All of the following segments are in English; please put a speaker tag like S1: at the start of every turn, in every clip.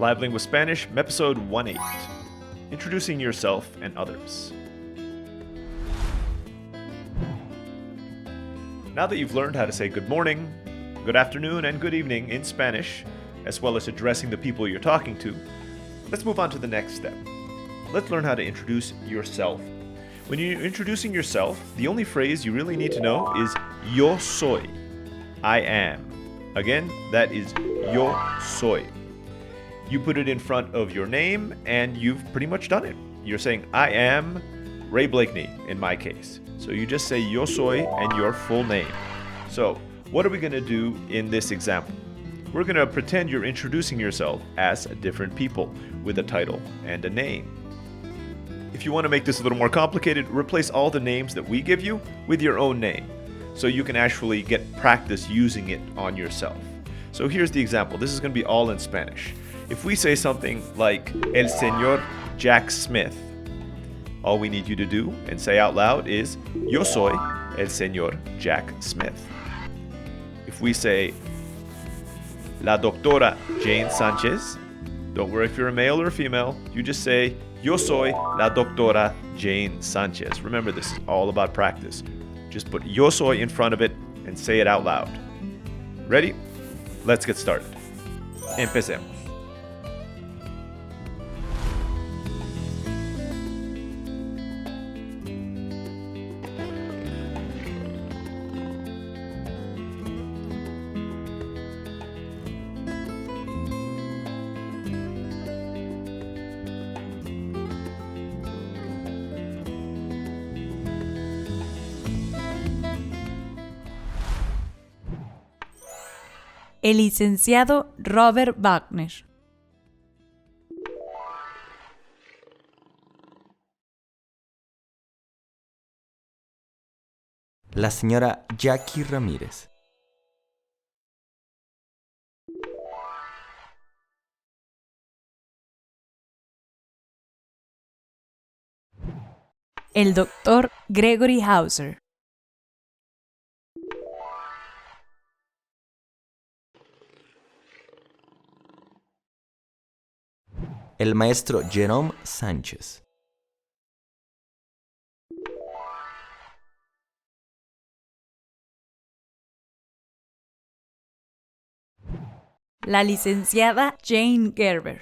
S1: Live Lingua Spanish, episode 18. Introducing yourself and others. Now that you've learned how to say good morning, good afternoon, and good evening in Spanish, as well as addressing the people you're talking to, let's move on to the next step. Let's learn how to introduce yourself. When you're introducing yourself, the only phrase you really need to know is yo soy. I am. Again, that is yo soy. You put it in front of your name and you've pretty much done it. You're saying, I am Ray Blakney in my case. So you just say yo soy and your full name. So what are we going to do in this example? We're going to pretend you're introducing yourself as different people with a title and a name. If you want to make this a little more complicated, replace all the names that we give you with your own name, so you can actually get practice using it on yourself. So here's the example. This is going to be all in Spanish. If we say something like El Señor Jack Smith, all we need you to do and say out loud is Yo soy el Señor Jack Smith. If we say La Doctora Jane Sánchez, don't worry if you're a male or a female, you just say Yo soy la Doctora Jane Sánchez. Remember, this is all about practice. Just put Yo soy in front of it and say it out loud. Ready? Let's get started. Empecemos.
S2: El licenciado Robert Wagner.
S3: La señora Jackie Ramírez.
S2: El doctor Gregory HOWZER.
S3: El maestro Jane Sánchez.
S2: La licenciada Jane GERBER.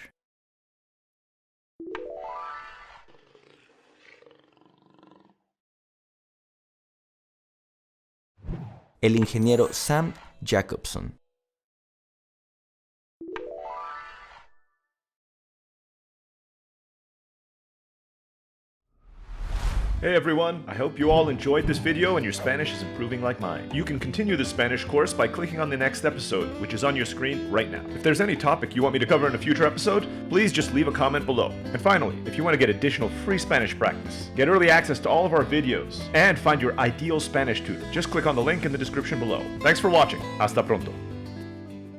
S3: El ingeniero Sam Jacobson.
S1: Hey everyone, I hope you all enjoyed this video and your Spanish is improving like mine. You can continue the Spanish course by clicking on the next episode, which is on your screen right now. If there's any topic you want me to cover in a future episode, please just leave a comment below. And finally, if you want to get additional free Spanish practice, get early access to all of our videos, and find your ideal Spanish tutor, just click on the link in the description below. Thanks for watching. Hasta pronto.